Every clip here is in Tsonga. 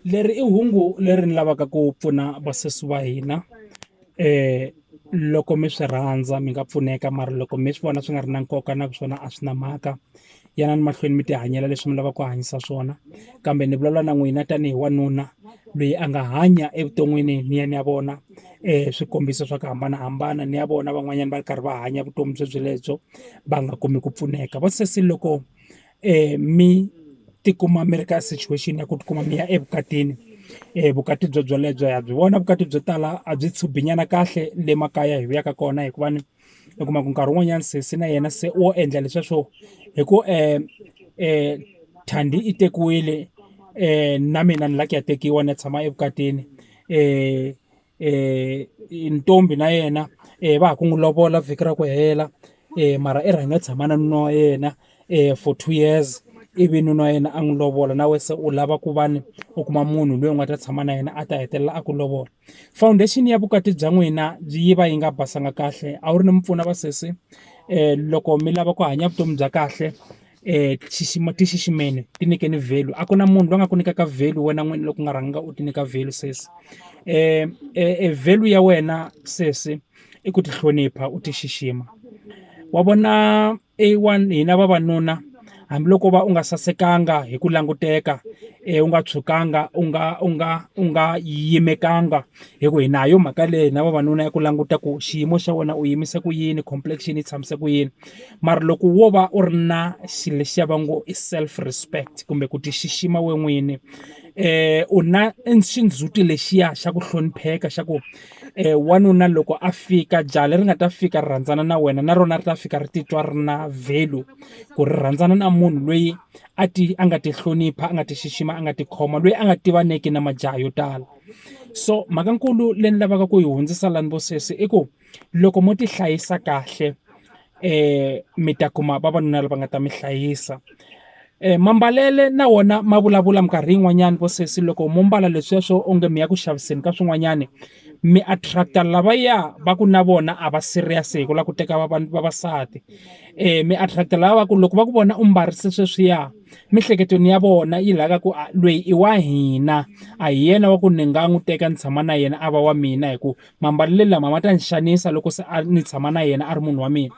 leri I hungu leri ni lavaka ku pfuna vasesi va hina loko mi swi rhandza mi nga pfuneka mara loko mi swi vona swi nga ri na nkoka na swona a swi na mhaka yanani mahlweni mi ti hanyela leswi mi lavaka ku hanyisa swona kambe ni vulavula na n'wina tanihi wanuna loyi a nga hanya evuton'wini ni ya vona swikombiso swa ku hambanahambana ni ya vona van'wanyana va ri karhi va hanya vutomi byelebyo va nga kumi ku pfuneka vasesi loko mi tikuma mi ri ka situation ya ku tikuma mi ya evukatini vukati byelebyo ya byi vona vukati byo tala a byi tshubinyana kahle le makaya hi vuyaka kona hikuva ni u kuma ku nkarhi wun'wanyana sesi na yena se wo endla leswiya hi ku thandi I tekiwile na mina ni la ku ya tekiwa ni tshama evukatini ntombi na yena va ha ku n'wi lovola vhiki ra ku hela mara I rhange tshama na nuna wa yena for 2 years ivi nuna wa yena a n'wi lovola na we se u lava ku va ni u kuma munhu loyi u nga ta tshama na yena a ta hetelela a ku lovola foundation ya vukati bya n'wina yi va yi nga basanga kahle a wu ri ni mpfuna vasesi loko mi lava ku hanya vutomi bya kahle ti xiximeni ti nyikeni value a ku na munhu loyi a nga ku nyikaka value wena n'wini loko u nga rhanga u ti nyika value sesi value ya wena sesi I ku ti hlonipha u ti xixima wa vona hina vavanuna hambiloko va u nga sasekanga hi ku languteka u nga tshukanga u nga yimekanga hi ku hi nayo mhaka leyi na vavanuna ya ku languta ku xiyimo xa wena u yimise ku yini complexion yi tshamise ku yini mara loko wo va u ri na xilo lexiya va ngo I self respect kumbe ku ti xixima we n'wini u na xindzhuti lexiya xa ku hlonipheka xa ku wanuna loko a fika jaha leri nga ta fika ri rhandzana na wena na rona ri ta fika ri titwa ri na value ku ri rhandzana na munhu loyi a nga ti hlonipha a nga ti xixima a nga ti khoma loyi a nga tivaneki na majaha yo tala so mhakankulu leyi ni lavaka ku yi hundzisa lani vo sesi I ku loko mo ti hlayisa kahle mi ta kuma vavanuna lava nga ta mi hlayisa mambalele na wona ma vulavula minkarhi yin'wanyana vo sesi loko mo mbala leswiya swo onge mi ya ku xaviseni ka swin'wanyani mi attracta lavaya va ku na vona a va serious hi ku lava ku teka vavasati mi attracta lava va ku loko va ku vona u mbarise sweswiya mihleketweni ya vona yi laka ku loyi I wa hina a hi yena wa ku ni nga n'wi teka ni tshama na yena a va wa mina hi ku mambalele lama ma ta ni xanisa loko se ni tshama na yena a ri munhu wa mina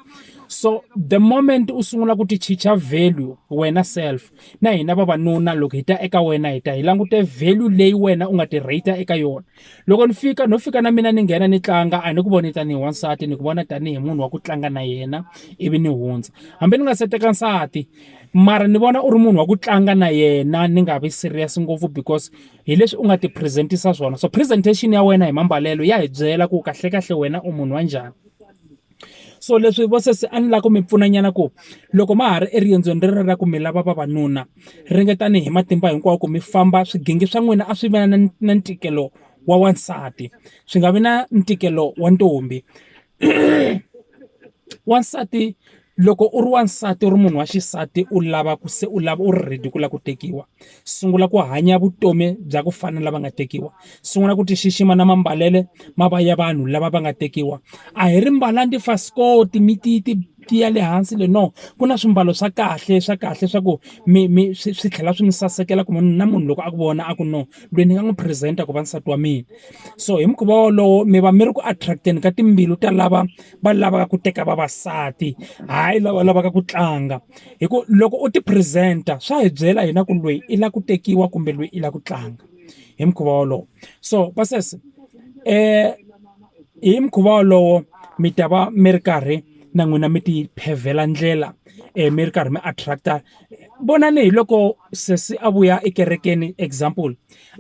so the moment u sungula ku ti chicha value wena self na hina vavanuna loko hi ta eka wena hi ta hi langute value leyi wena u nga ti rate eka yona loko no fika na mina ni nghena ni tlanga a ni ku voni tanihi wansati ni ku vona tanihi munhu wa ku tlanga na yena ivi ni hundza hambi ni nga se teka nsati mara ni vona u ri munhu wa ku tlanga na yena ni nga vi serious ngopfu because hi leswi u nga ti presentisa swona so presentation ya wena hi mambalelo ya hi byela ku kahlekahle wena u munhu wa njhani so leswi vo sesi a ni lava ku mi pfunanyana ku loko ma ha ri eriendzweni ri ra ku mi lava vavanuna ringetani hi matimba hinkwawo ku mi famba swigingi swa n'wina a swi vi na ntikelo wa wansati swi nga vi na ntikelo wa ntombi wansati loko u ri wansati u ri munhu wa xisati u lava u ri ready ku lava ku tekiwa sungula ku hanya vutomi bya ku fana na lava nga tekiwa sungula ku ti xixima na mambalele ma va ya vanhu lava va nga tekiwa a hi ri mbalanga tifasikoti ti ya le hansi le no ku na swimbalo swa kahle swa ku swi tlhela swi mi sasekela ku na munhu loko a ku vona a ku no loyi ni nga n'wi presenta ku va nsati wa mina so hi mukhuva wolowo mi va mi ri ku attracteni ka timbilu ta lava va lavaka ku teka vavasati hayi lava lavaka ku tlanga hi ku loko u ti presenta swa hi byela hina ku loyi I la ku tekiwa kumbe loyi I la ku tlanga hi mukhuva wolowo so vasesi hi mukhuva wolowo mi ta va mi ri karhi na n'wina mi ti phevhela ndlela mi ri karhi mi attracta vonani hi loko sesi a vuya ekerekeni example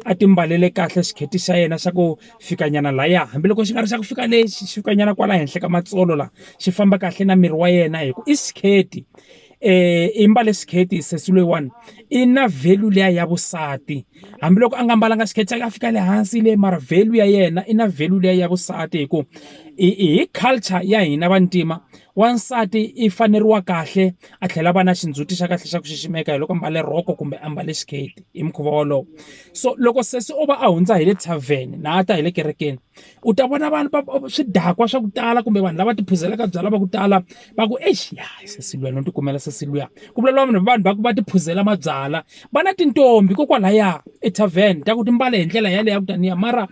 a ti mbalele kahle xikheti xa yena xa ku fikanyana laya hambiloko xi nga ri xa ku fika lexi xi fikanyana kwala henhla ka matsolo la xi famba kahle na miri wa yena hi ku I xikheti I mbale xikheti sesi loyiwani I na value liya ya vusati hambiloko a nga mbalanga xikheti xa ku a fika le hansi le mara value ya yena I na value liya ya vusati hi ku hi culture ya hina vantima wansati i faneriwa kahle a tlhela va na xindzhuti xa kahle xa ku xiximeka hi loko ambale rhoko kumbe ambale xiketi hi mukhuva wolowo. So loko sesi o va a hundza hi le thavheni na a ta hi le kerekeni u ta vona vanhu swidakwa swa ku tala kumbe vanhu lava tiphuzelaka byala va ku tala va ku exi ya sesi luya no tikumela sesi luya ku vulavula vanhu va ku va tiphuzela mabyala va na tintombi kokwalaya ethavheni ta ku timbale hi ndlela yaleyo ya ku taniya mara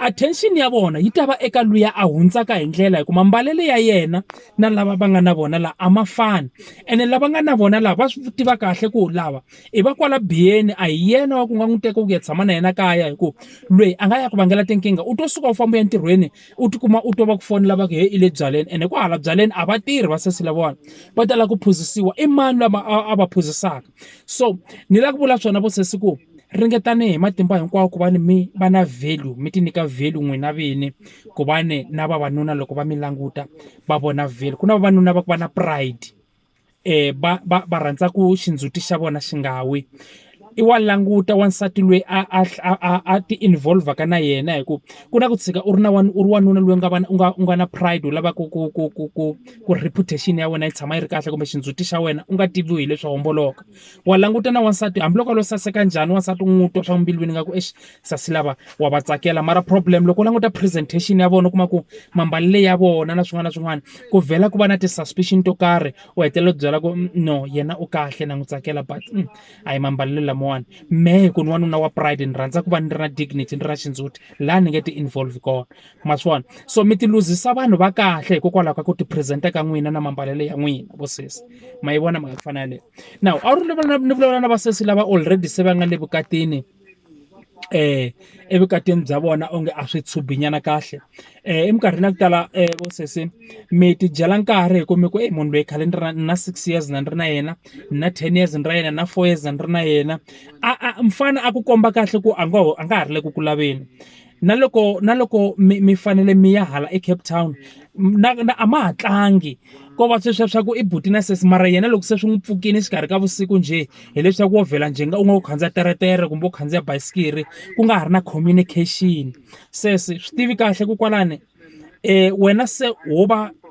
attention ya vona yi ta va eka luya a hundzaka hi ndlela hikuva mambalele ya yena na lava va nga na vona laha a ma fani ene lava nga na vona lava va swi tiva kahle ku lava i va kwala biyeni a hi yena wa ku nga n'wi teka ku ya tshama na yena kaya hikuva loyi a nga ya ku vangela tinkingha u to suka u famba ya ntirhweni u tikuma u to va ku fonela va ku he i le byaleni ene ku hala byaleni a va tirhi va sesi lavawani va tala ku phuzisiwa i mani lava a va phuzisaka. So ni lava ku vula swona vo sesi ku ringetane hi matimba hinkwawo ku va ni mi va na value mi ti nyika value n'wina vini ku va ni na vavanuna loko va mi languta va vona value. Ku na vavanuna va ku va na pride va rhandza ku xindzhuti xa vona xi nga wi i wa languta wansati loyi a ti involve-aka na yena hi ku na ku tshika u ri wanuna loyi u nga na pride u lava ku reputation ya wena yi tshama yi ri kahle kumbe xindzhuti xa wena u nga tiviwi hi leswi homboloka wa languta na wansati hambiloko lo saseka njhani wansati u n'wi twa swa mbilwini nga ku sasi lava wa va tsakela mara problem loko u languta presentation ya vona u kuma ku mambalele ya vona na swin'wana na swin'wana ku vhela ku va na ti-suspicion to karhi u hetelela u byela ku no yena u kahle na n'wi tsakela but a hi mambalelo lama mehe ku ni wanuna wa pride ni rhandza ku va ni ri na dignity ni ri na xindzhuti laha ni nge ti involve kona ma swona so mi ti luzisa vanhu va kahle hikokwalaho ka ku ti presenta ka n'wina na mambalelo ya n'wina vo sesi ma yi vona mhaka ku fana yaleyo. Now a wu ri ni vulavula na vasesi lava already se va nga le vukatini evukatini bya vona onge a swi tshubinyana kahle eminkarhini ya ku tala vo sesi mi ti dyela nkarhi hi ku mi ku munhu loyi khale ni na 6 years na ni ri na yena na 10 years ni ra yena na 4 years ni ri na yena mfana a ku komba kahle ku a nga ha ri le ku ku laveni na loko mi fanele mi ya hala eCape Town a ma ha tlangi ko va sweswiya swa ku i buti na sesi mara yena loko se swi n'wi pfukini xikarhi ka vusiku njhe hileswaku wo vhela njhe u nga u khandziya teretere kumbe u khandziya bayisikiri ku nga ha ri na communication sesi swi tivi kahle ku kwalani wena se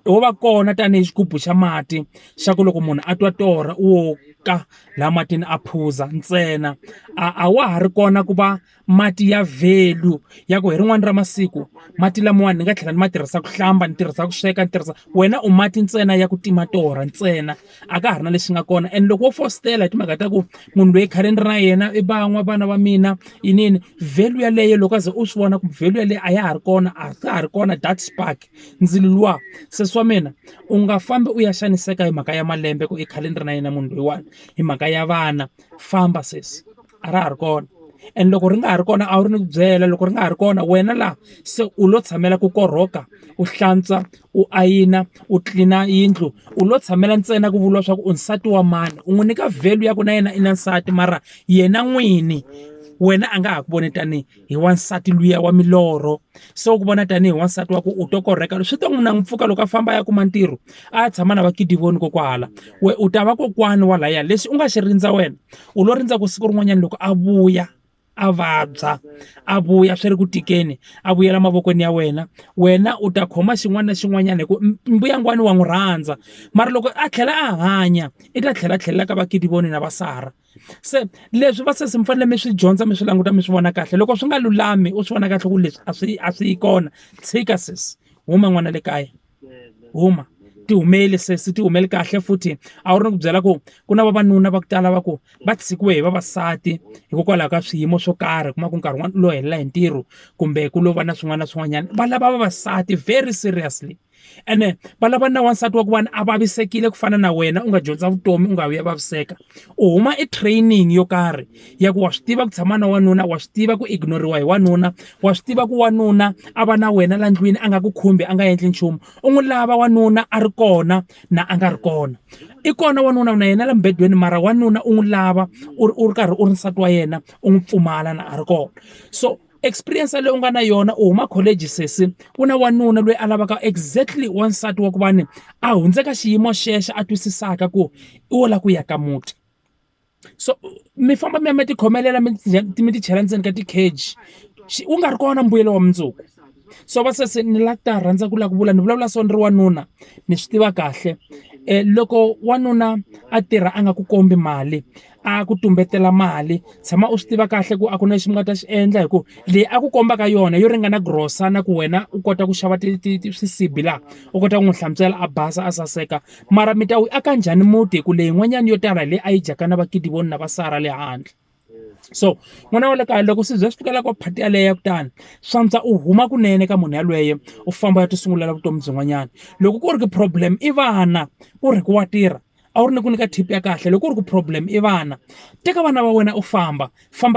wo va kona tanihi xigubu xa mati xa ku loko munhu a twa torha wo ka laha matini a phuza ntsena a wa ha ri kona ku va mati ya value ya ku hi rin'wana ra masiku mati lamawani ni nga tlhela ni ma tirhisa ku hlamba ni tirhisa ku sweka ni tirhisa wena u mati ntsena ya ku tima torha ntsena a ka ha ri na lexi nga kona and loko wo fositela hi timhaka ta ku munhu loyi khale ni ri na yena i van'wa vana va mina yinini value yaleyo loko a ze u swi vona ku value yaleyo a ya ha ri kona a ka ha ri kona that spark ndzilo luwa sesi wa mina u nga fambi u ya xaniseka hi mhaka ya malembe ku i khale ni ri na yena munhu loyiwani hi mhaka ya vana famba sesi a ra ha ri kona and loko ri nga ha ri kona a wu ri ni ku byela loko ri nga ha ri kona wena laha se u lo tshamela ku korhoka u hlantswa u ayina u tlilina yindlu u lo tshamela ntsena ku vuriwa swa ku u nsati wa mani u n'wi nyika value ya ku na yena i na nsati mara yena n'wini wena a nga ha ku voni tanihi hi wansati luya wa milorho se u ku vona tanihi wansati wa ku u to korheka swi ta n'wi na mpfuka loko a famba ya kuma ntirho a ya tshama na vakidivoni kokwahala we u ta va kokwani wa lahaya lexi u nga xi rindza wena u lo rindza ku siku rin'wanyana loko a vuya a vabya a vuya swi ri ku tikeni a vuyela mavokweni ya wena u ta khoma xin'wana na xin'wanyana hi ku mbuyangwani wa n'wi rhandza mara loko a tlhela a hanya i ta tlhela tlhelela ka vakidivoni na vasara se leswi va sesi mi fanele mi swi dyondza mi swi languta mi swi vona kahle loko swi nga lulami u swi vona kahle ku leswi a swi yi kona tshika sesi huma n'wana le kaya huma ti humeli sesi ti humeli kahle futhi a wu ri ni ku byela ku na vavanuna va ku tala va ku va tshikiwe hi vavasati hikokwalaho ka swiyimo swo karhi kuma ku nkarhi wun'wana u lo helela hi ntirho kumbe ku lo va na swin'wana na swin'wanyana va lava vavasati very seriously ene va lava na wansati wa ku vana a vavisekile ku fana na wena u nga dyondza vutomi u nga vuya vaviseka u huma training yo karhi ya ku wa swi tiva ku tshama na wanuna wa swi tiva ku ignoriwa hi wanuna wa swi tiva ku wanuna a va na wena la ndlwini a nga ku khumbi a nga endli nchumu u n'wi lava wanuna a ri kona na a nga ri kona i kona wanuna na yena la mbedweni mara wanuna u n'wi lava u ri karhi u ri nsati wa yena u n'wi pfumala na a ri kona so experience leyi u nga na yona u huma college sesi ku na wanuna loyi a lavaka exactly wansati wa ku va ni a hundzeka xiyimo xexe a twisisaka ku i wo la ku yaka muti so mi famba mi ya mi tikhomelela mi ti chela ndzeni ka ti-cage u nga ri kona mbuyelo wa mundzuku so vasesi ni la ta rhandza ku la ku vula ni vulavula so ni ri wanuna ni swi tiva kahle loko wanuna a tirha a nga ku kombi mali a ku tumbetela mali tshama u swi tiva kahle ku a ku na lexi mi nga ta xi endla hi ku leyi a ku kombaka yona yo ringana grosa na ku wena u kota ku xava swisibi laha u kota ku n'wi hlantswela a basa a saseka mara mi ta wu aka njhani muti hi ku leyi n'wanyana yo tala hi leyi a yi dyaka na vakidi voni na vasara le handle so n'wana wa le kaya loko swi ze swi fikela ka phati yaleyo ya kutani swantswa u huma kunene ka munhu yalweye u famba ya tisungulela vutomi byin'wanyana loko ku ri ku problem i vana ku ri ku wa tirha a wu ri ni ku nyika tip ya kahle loko ku ri ku problem i vana teka vana va wena u famba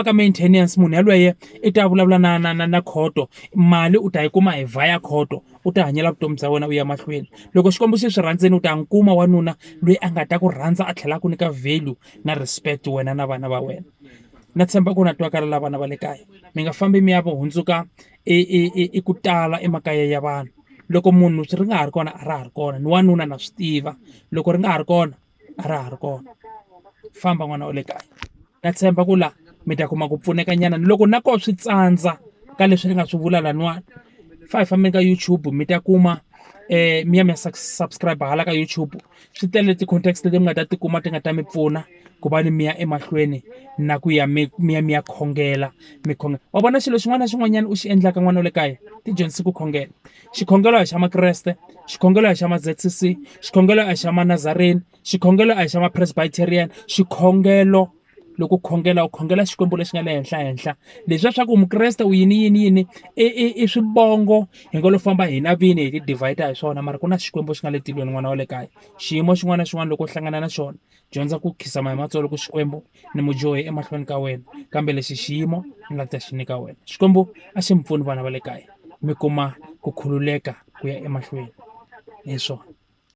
ka maintenance munhu yalweye i ta vulavula na khoto mali u ta yi kuma hi vaya khoto u ta hanyela vutomi bya wena u ya mahlweni loko xikombo xi swi rhandzeni u ta n'wi kuma wanuna loyi a nga ta ku rhandza a tlhela ku nyika value na respect wena na vana va wena na tshemba ku na twakala vana va le kaya mi nga fambi mi ya hundzuka i ku tala emakaya ya vanhu loko munhu ri nga ha ri kona a ra ha ri kona ni wanuna na swi tiva loko ri nga ha ri kona a ra ha ri kona famba n'wana wa le kaya na tshemba ku la mi ta kuma ku pfuneka nyana loko na koho swi tsandza ka leswi ni nga swi vula laniwani fa hi fambeni ka YouTube mi ta kuma mi ya mi ya subscribe hala ka YouTube swi tele ti-context leti mi nga ta tikuma ti nga ta mi pfuna ku va ni mi ya emahlweni na ku ya mi ya khongela wa vona xilo xin'wana na xin'wanyana u xi endlaka n'wana wa le kaya ti dyondzisi ku khongela xikhongelo a hi xa makreste xikhongelo a hi xa ma-ZCC xikhongelo a hi xa manazareni xikhongelo a hi xa ma-presbyterian xikhongelo loko u khongela xikwembu lexi nga le henhla leswiya swa ku mukreste u yini i swibongo hi ngo lo famba hina vini hi ti-divide hi swona mara ku na xikwembu xi nga le tilweni n'wana wa le kaya xiyimo xin'wana na xin'wana loko u hlangana na xona dyondza ku khizama hi matsolo ku xikwembu ni mujohi emahlweni ka wena kambe lexi xiyimo ni la ta xi nyika wena xikwembu a xi mi pfuni vana va le kaya mi kuma ku khululeka ku ya emahlweni hi swona